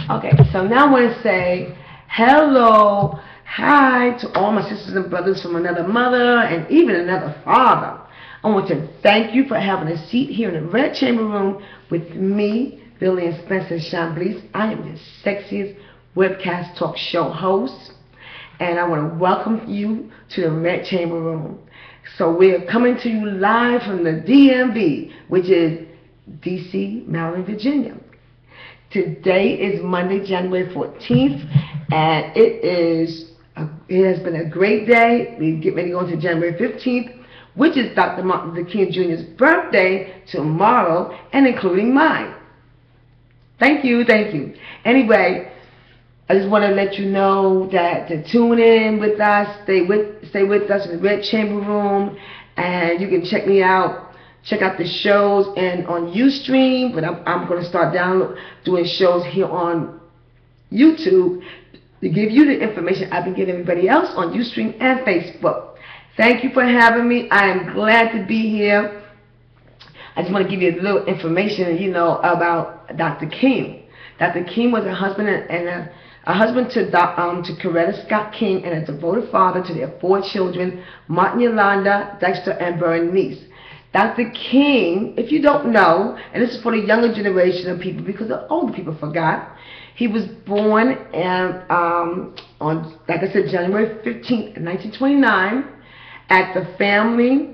Okay, so now I want to say hello, hi to all my sisters and brothers from another mother and even another father. I want to thank you for having a seat here in the Red Chamber Room with me, Billy and Spencer Chamblis. I am the sexiest webcast talk show host, and I want to welcome you to the Red Chamber Room. So we're coming to you live from the DMV, which is DC, Maryland, Virginia. Today is Monday, January 14th, and it has been a great day. We get ready to go into January 15th, which is Dr. Martin Luther King Jr.'s birthday tomorrow, and including mine. Thank you, thank you. Anyway, I just want to let you know that to tune in with us, stay with us in the Red Chamber Room, and you can check me out. Check out the shows and on Ustream, but I'm going to start doing shows here on YouTube to give you the information I've been giving everybody else on Ustream and Facebook. Thank you for having me. I am glad to be here. I just want to give you a little information, about Dr. King. Dr. King was a husband and a husband to Coretta Scott King and a devoted father to their 4 children, Martin, Yolanda, Dexter, and Bernice. Dr. King, if you don't know, and this is for the younger generation of people because the older people forgot, he was born on, like I said, January 15th, 1929 at the family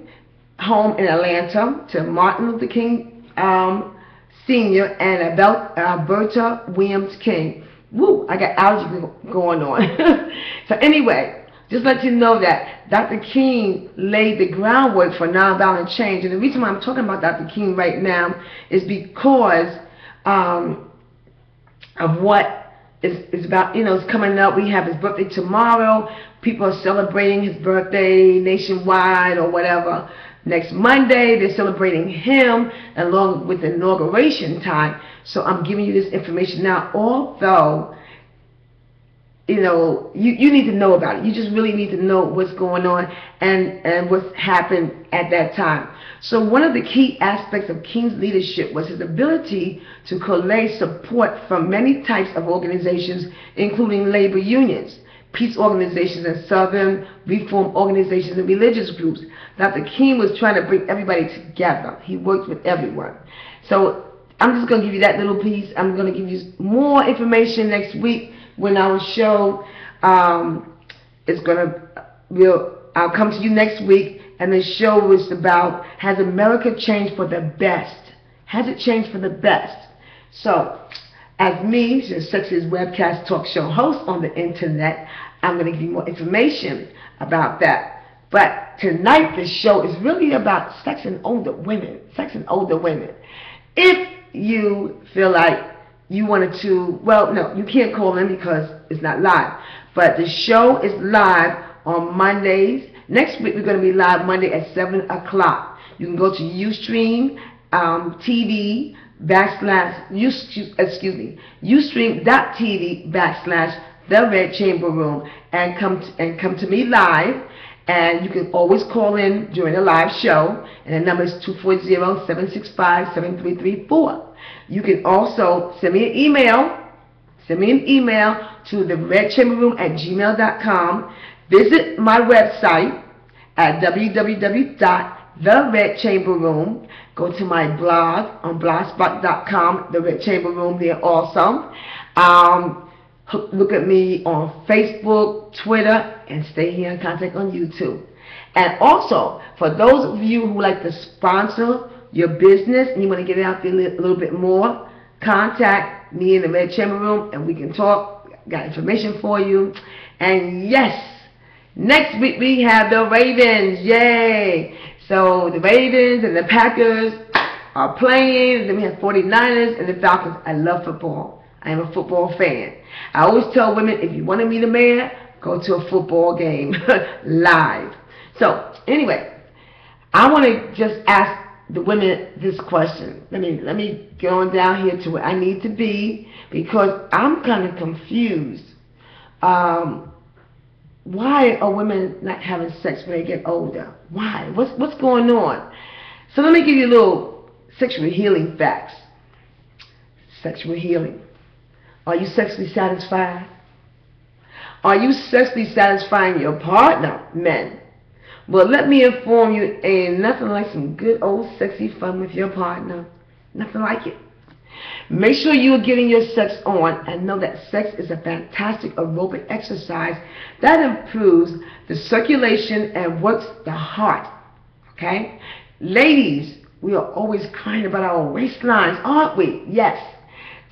home in Atlanta to Martin Luther King Sr. and Alberta Williams King. Woo, I got allergy going on. So anyway, just let you know that Dr. King laid the groundwork for nonviolent change. And the reason why I'm talking about Dr. King right now is because of what is about, it's coming up. We have his birthday tomorrow. People are celebrating his birthday nationwide or whatever. Next Monday, they're celebrating him along with the inauguration time. So I'm giving you this information now, although you need to know about it. You just really need to know what's going on and what's happened at that time. So one of the key aspects of King's leadership was his ability to collate support from many types of organizations, including labor unions, peace organizations, and Southern reform organizations and religious groups. Dr. King was trying to bring everybody together. He worked with everyone. So I'm just going to give you that little piece. I'm going to give you more information next week when our show is I'll come to you next week, and the show is about, has America changed for the best? Has it changed for the best? So, as me, the sexiest webcast talk show host on the internet, I'm going to give you more information about that. But tonight, the show is really about sex and older women. Sex and older women. If you feel like you wanted to, well, no, you can't call in because it's not live. But the show is live on Mondays. Next week, we're going to be live Monday at 7 o'clock. You can go to Ustream TV Ustream.tv / The Red Chamber Room and come to me live. And you can always call in during the live show, and the number is 240-765-7334. You can also send me an email. Send me an email to theredchamberroom@gmail.com. Visit my website at www.theredchamberroom. Go to my blog on blogspot.com, The Red Chamber Room there also. Look at me on Facebook, Twitter, and stay here in contact on YouTube. And also, for those of you who like to sponsor your business and you want to get it out there a little bit more, contact me in the Red Chamber Room and we can talk. Got information for you. And yes, next week we have the Ravens. Yay! So the Ravens and the Packers are playing. Then we have 49ers and the Falcons. I love football. I am a football fan. I always tell women, if you want to meet a man, go to a football game live. So anyway, I want to just ask the women this question. Let me get on down here to where I need to be, because I'm kind of confused. Why are women not having sex when they get older? Why? What's going on? So let me give you a little sexual healing facts. Sexual healing. Are you sexually satisfied? Are you sexually satisfying your partner, men? Well, let me inform you, ain't nothing like some good old sexy fun with your partner. Nothing like it. Make sure you're getting your sex on, and know that sex is a fantastic aerobic exercise that improves the circulation and works the heart. Okay? Ladies, we are always crying about our waistlines, aren't we? Yes.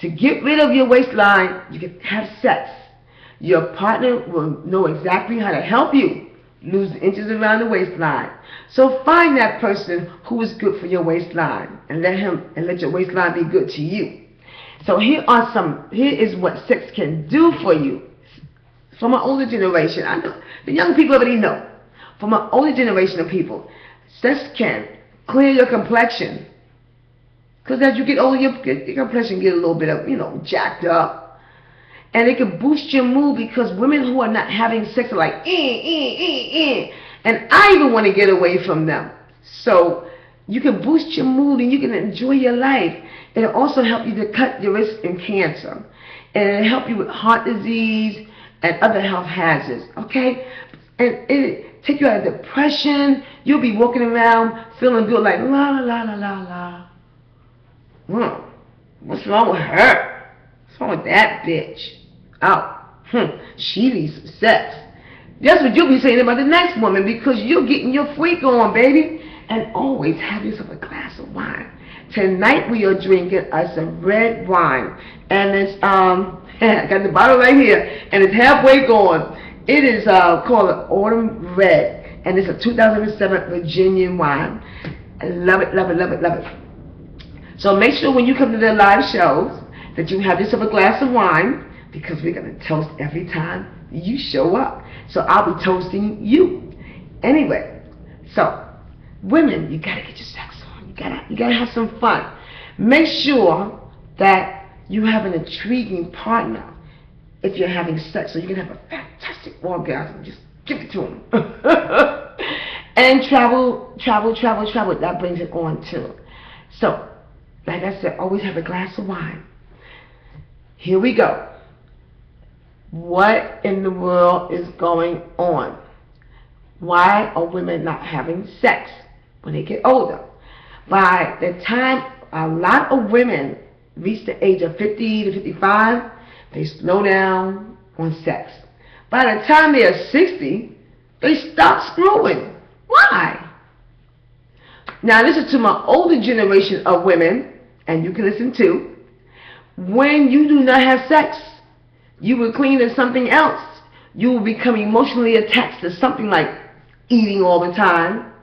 To get rid of your waistline, you can have sex. Your partner will know exactly how to help you lose the inches around the waistline. So find that person who is good for your waistline, and let your waistline be good to you. So here is what sex can do for you. From an older generation, I know the young people already know. From an older generation of people, sex can clear your complexion. Because as you get older, your complexion get a little bit of, jacked up. And it can boost your mood, because women who are not having sex are like, and I even want to get away from them. So you can boost your mood and you can enjoy your life. It'll also help you to cut your risk in cancer. And it'll help you with heart disease and other health hazards, okay? And it'll take you out of depression. You'll be walking around feeling good like, la, la, la, la, la. What's wrong with her? What's wrong with that bitch? Oh, she needs some sex. That's what you'll be saying about the next woman, because you're getting your freak on, baby. And always have yourself a glass of wine. Tonight we are drinking us a red wine, and it's I got the bottle right here, and it's halfway gone. It is called an Autumn Red, and it's a 2007 Virginian wine. I love it, love it, love it, love it. So make sure when you come to the live shows that you have yourself a glass of wine, because we're gonna toast every time you show up. So I'll be toasting you. Anyway, so women, you gotta get your sex on. You gotta have some fun. Make sure that you have an intriguing partner if you're having sex, so you can have a fantastic orgasm. Just give it to them. And travel. That brings it on too. So, like I said, always have a glass of wine. Here we go. What in the world is going on? Why are women not having sex when they get older? By the time a lot of women reach the age of 50 to 55, they slow down on sex. By the time they are 60, they stop screwing. Why? Now listen to my older generation of women, and you can listen too. When you do not have sex, you will cling to something else. You will become emotionally attached to something like eating all the time,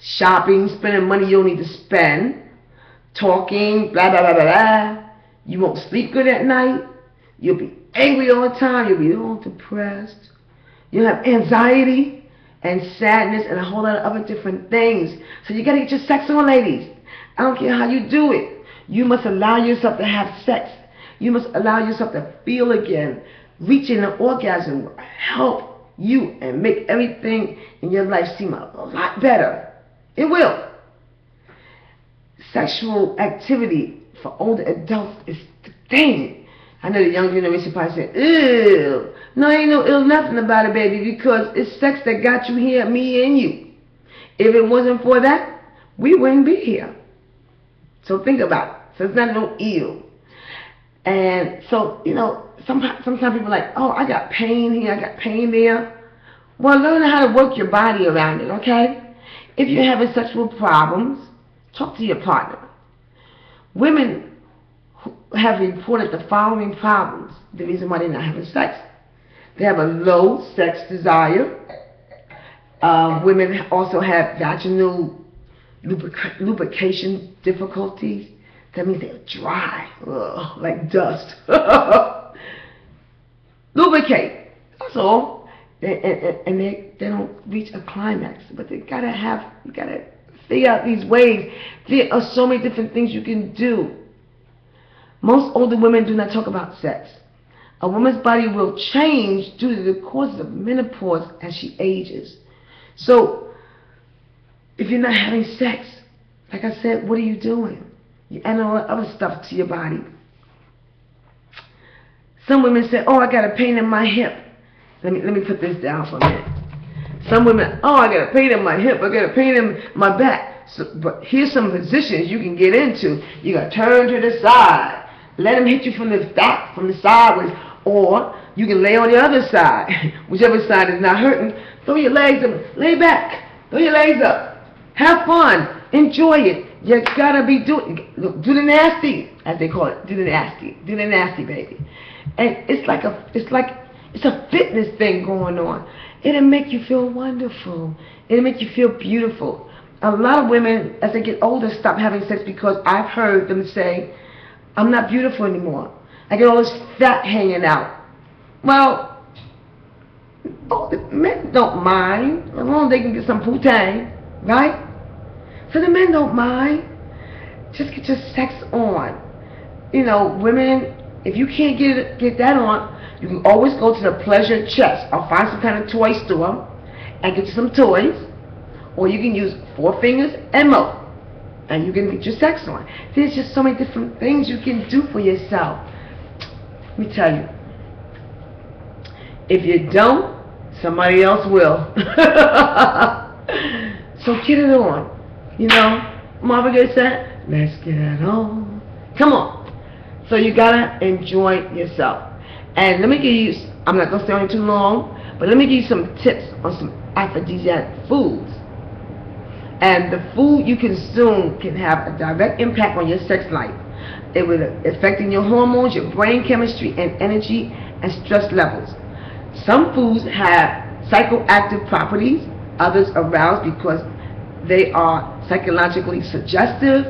shopping, spending money you don't need to spend, talking, blah, blah, blah, blah, blah. You won't sleep good at night. You'll be angry all the time. You'll be all depressed. You'll have anxiety and sadness and a whole lot of other different things. So you got to get your sex on, ladies. I don't care how you do it. You must allow yourself to have sex. You must allow yourself to feel again. Reaching an orgasm will help you and make everything in your life seem a lot better. It will. Sexual activity for older adults is the thing. I know the young generation probably say, ew. No, ain't no ill nothing about it, baby, because it's sex that got you here, me and you. If it wasn't for that, we wouldn't be here. So think about it. So it's not no ill. And so, sometimes people are like, oh, I got pain here, I got pain there. Well, learn how to work your body around it, okay? If you're having sexual problems, talk to your partner. Women have reported the following problems, the reason why they're not having sex. They have a low sex desire. Women also have vaginal lubrication difficulties. That means they're dry, like dust. Lubricate, that's all. And they don't reach a climax. But you gotta figure out these ways. There are so many different things you can do. Most older women do not talk about sex. A woman's body will change due to the causes of menopause as she ages. So, if you're not having sex, like I said, what are you doing? You add all other stuff to your body. Some women say, oh, I got a pain in my hip. Let me put this down for a minute. Some women, oh, I got a pain in my hip. I got a pain in my back. So, but here's some positions you can get into. You got to turn to the side. Let them hit you from the back, from the sideways. Or you can lay on the other side. Whichever side is not hurting. Throw your legs up. Lay back. Throw your legs up. Have fun. Enjoy it. You gotta be do the nasty, as they call it. Do the nasty, baby. And it's a fitness thing going on. It'll make you feel wonderful. It'll make you feel beautiful. A lot of women, as they get older, stop having sex because I've heard them say, I'm not beautiful anymore. I get all this fat hanging out. Well, the men don't mind, as long as they can get some poutine, right? So the men don't mind. Just get your sex on. You know, women, if you can't get that on, you can always go to the pleasure chest. I'll find some kind of toy store and get you some toys. Or you can use 4 fingers and more. And you can get your sex on. There's just so many different things you can do for yourself. Let me tell you. If you don't, somebody else will. So get it on. You know, Marvin Gaye said, let's get it on. Come on. So you gotta enjoy yourself. And let me give you, I'm not gonna stay on it too long, but let me give you some tips on some aphrodisiac foods. And the food you consume can have a direct impact on your sex life. It will affect your hormones, your brain chemistry, and energy and stress levels. Some foods have psychoactive properties, others arouse because they are psychologically suggestive,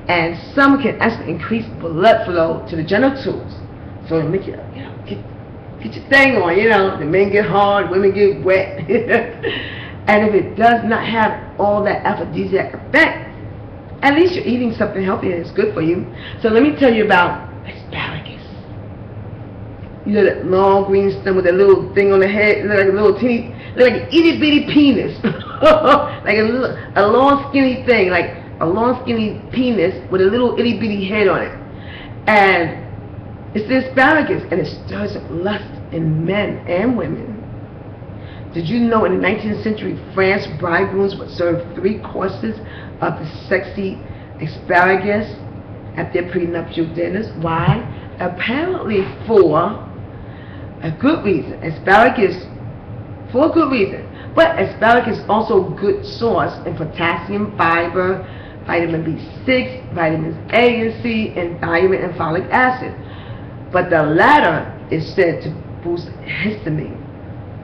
and some can actually increase blood flow to the genitals. So it make you, get your thing on, you know. The men get hard, women get wet. And if it does not have all that aphrodisiac effect, at least you're eating something healthy and it's good for you. So let me tell you about asparagus. You know that long green stem with that little thing on the head, like a little teeny, like an itty bitty penis. Like a long skinny thing, like a long skinny penis with a little itty bitty head on it. And it's the asparagus, and it stirs up lust in men and women. Did you know in the 19th century France, bridegrooms would serve 3 courses of the sexy asparagus at their prenuptial dinners? Why? Apparently for a good reason. Asparagus, for a good reason. But asparagus is also a good source in potassium, fiber, vitamin B6, vitamins A and C, and thiamine and folic acid. But the latter is said to boost histamine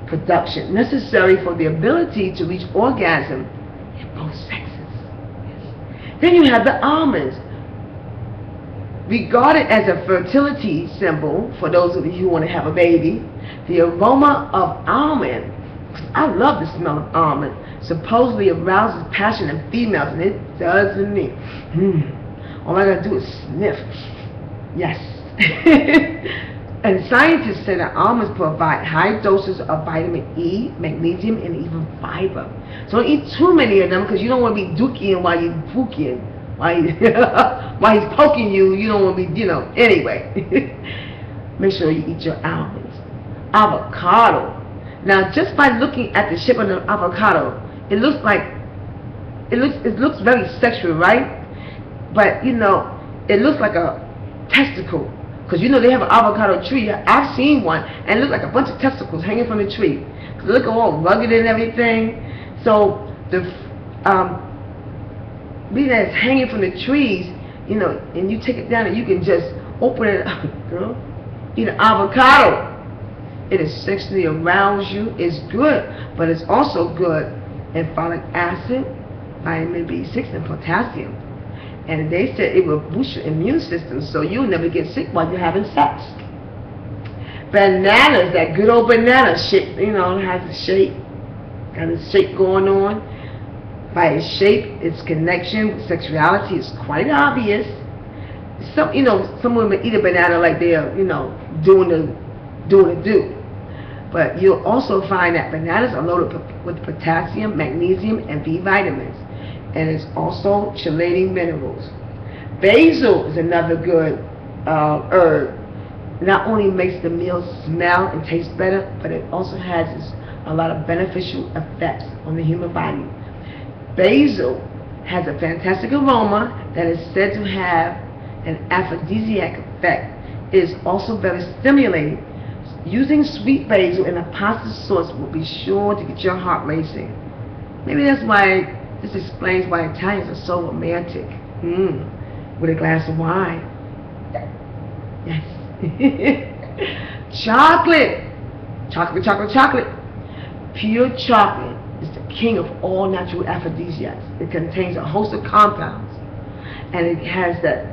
production, necessary for the ability to reach orgasm in both sexes. Yes. Then you have the almonds. Regarded as a fertility symbol for those of you who want to have a baby, the aroma of almond, I love the smell of almond, supposedly arouses passion in females, and it does in me. All I gotta do is sniff. Yes. And scientists say that almonds provide high doses of vitamin E, magnesium, and even fiber. So don't eat too many of them, because you don't want to be dookie while you're pooking. While he's poking you, you don't want to be, anyway. Make sure you eat your almonds. Avocado. Now, just by looking at the shape of the avocado, it looks very sexual, right? But it looks like a testicle. Because they have an avocado tree. I've seen one, and it looks like a bunch of testicles hanging from the tree. They look all rugged and everything. So the being that it's hanging from the trees, and you take it down and you can just open it up, girl. Eat an avocado. It'll sexually arouse you. It's good, but it's also good in folic acid, vitamin B6, and potassium. And they said it will boost your immune system, so you'll never get sick while you're having sex. Bananas, that good old banana shape, it has a shape, got a shape going on. By its shape, its connection with sexuality is quite obvious. Some women eat a banana like they're, doing the do. But you'll also find that bananas are loaded with potassium, magnesium, and B vitamins. And it's also chelating minerals. Basil is another good herb. not only makes the meal smell and taste better, but it also has a lot of beneficial effects on the human body. Basil has a fantastic aroma that is said to have an aphrodisiac effect. It is also very stimulating. Using sweet basil in a pasta sauce will be sure to get your heart racing. Maybe that's why, this explains why Italians are so romantic. With a glass of wine. Yes. Chocolate. Chocolate, chocolate, chocolate. Pure chocolate is the king of all natural aphrodisiacs. It contains a host of compounds, and it has that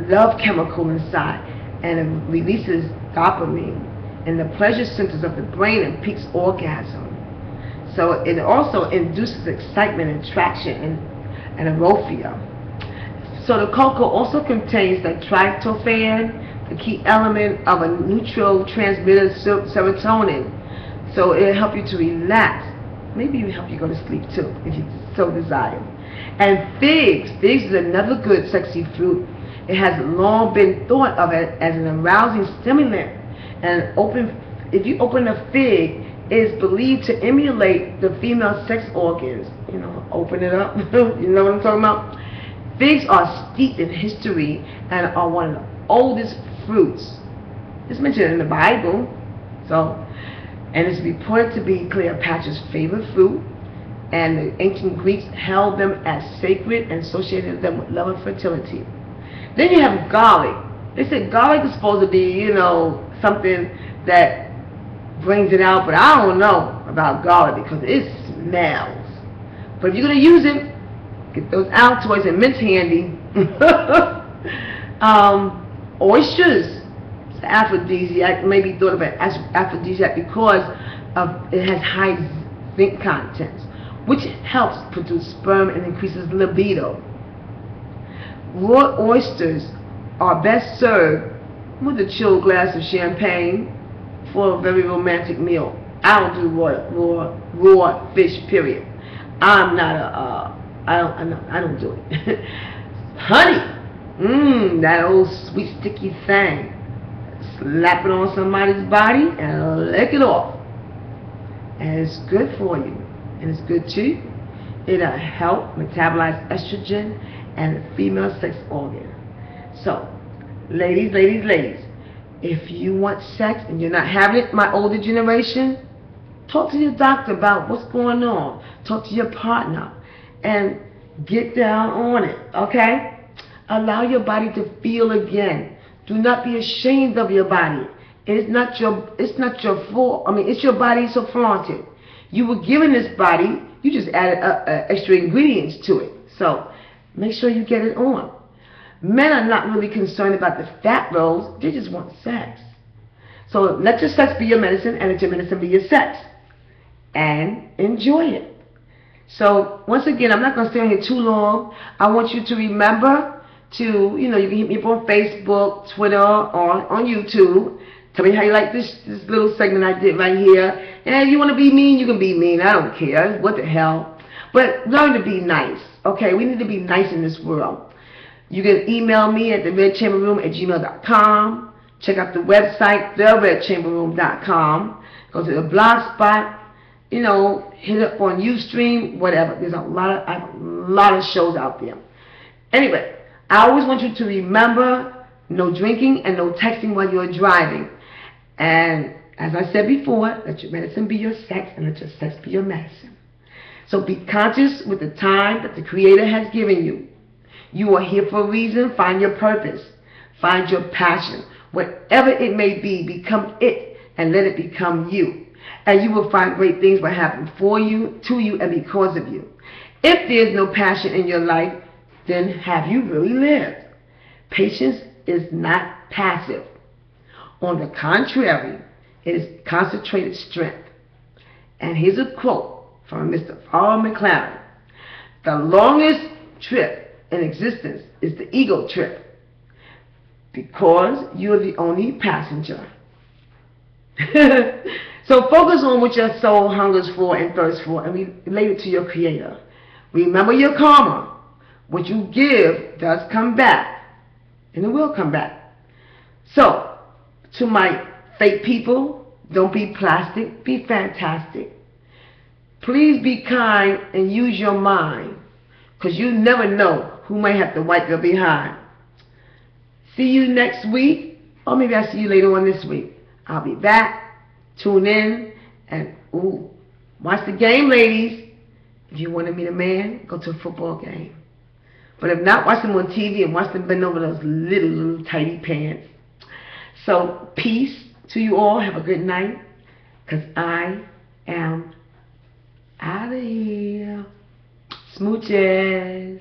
love chemical inside, and it releases dopamine in the pleasure centers of the brain and peaks orgasm. So it also induces excitement and attraction and euphoria. So the cocoa also contains the tryptophan, the key element of a neurotransmitter serotonin. So it'll help you to relax. Maybe it'll help you go to sleep too, if you so desire. And figs. Figs is another good sexy fruit. It has long been thought of as an arousing stimulant. And if you open a fig, it is believed to emulate the female sex organs. You know, open it up. You know what I'm talking about? Figs are steeped in history and are one of the oldest fruits. It's mentioned in the Bible. And it's reported to be Cleopatra's favorite fruit. And the ancient Greeks held them as sacred and associated them with love and fertility. Then you have garlic. They said garlic is supposed to be, you know, something that brings it out, but I don't know about garlic because it smells. But if you're going to use it, get those Altoids and mints handy. Oysters. It's an aphrodisiac. Maybe thought of it as aphrodisiac because it has high zinc contents, which helps produce sperm and increases libido. Raw oysters are best served with a chilled glass of champagne for a very romantic meal. I don't do raw fish, period. I'm not I don't do it. Honey, that old sweet sticky thing. Slap it on somebody's body and lick it off. And it's good for you. And it's good too. It'll help metabolize estrogen and the female sex organ. So, ladies, if you want sex and you're not having it, my older generation, talk to your doctor about what's going on. Talk to your partner and get down on it, okay? Allow your body to feel again. Do not be ashamed of your body. It's not your fault. I mean, it's your body, so flaunt it. You were given this body, you just added extra ingredients to it. So, make sure you get it on. Men are not really concerned about the fat rolls, they just want sex. So let your sex be your medicine and let your medicine be your sex. And enjoy it. So once again, I'm not going to stay on here too long. I want you to remember to, you can hit me up on Facebook, Twitter, or on YouTube. Tell me how you like this little segment I did right here. And if you want to be mean, you can be mean. I don't care. What the hell. But learn to be nice. Okay, we need to be nice in this world. You can email me at theredchamberroom@gmail.com. Check out the website, theredchamberroom.com. Go to the blog spot. Hit up on Ustream, whatever. There's I have a lot of shows out there. Anyway, I always want you to remember no drinking and no texting while you're driving. And as I said before, let your medicine be your sex and let your sex be your medicine. So be conscious with the time that the Creator has given you. You are here for a reason. Find your purpose. Find your passion. Whatever it may be, become it and let it become you. And you will find great things will happen for you, to you, and because of you. If there's no passion in your life, then have you really lived? Patience is not passive. On the contrary, it is concentrated strength. And here's a quote from Mr. Paul McLaren. The longest trip in existence is the ego trip, because you're the only passenger. So focus on what your soul hungers for and thirsts for and relate it to your Creator. Remember your karma. What you give does come back, and it will come back. So To my fake people, don't be plastic, be fantastic. Please be kind and use your mind, because you never know who may have to wipe your behind. See you next week, or maybe I'll see you later on this week. I'll be back. Tune in and watch the game, ladies. If you want to meet a man, go to a football game. But if not, watch them on TV and watch them bend over those little tidy pants. So, peace to you all. Have a good night, because I am out of here. Smooches.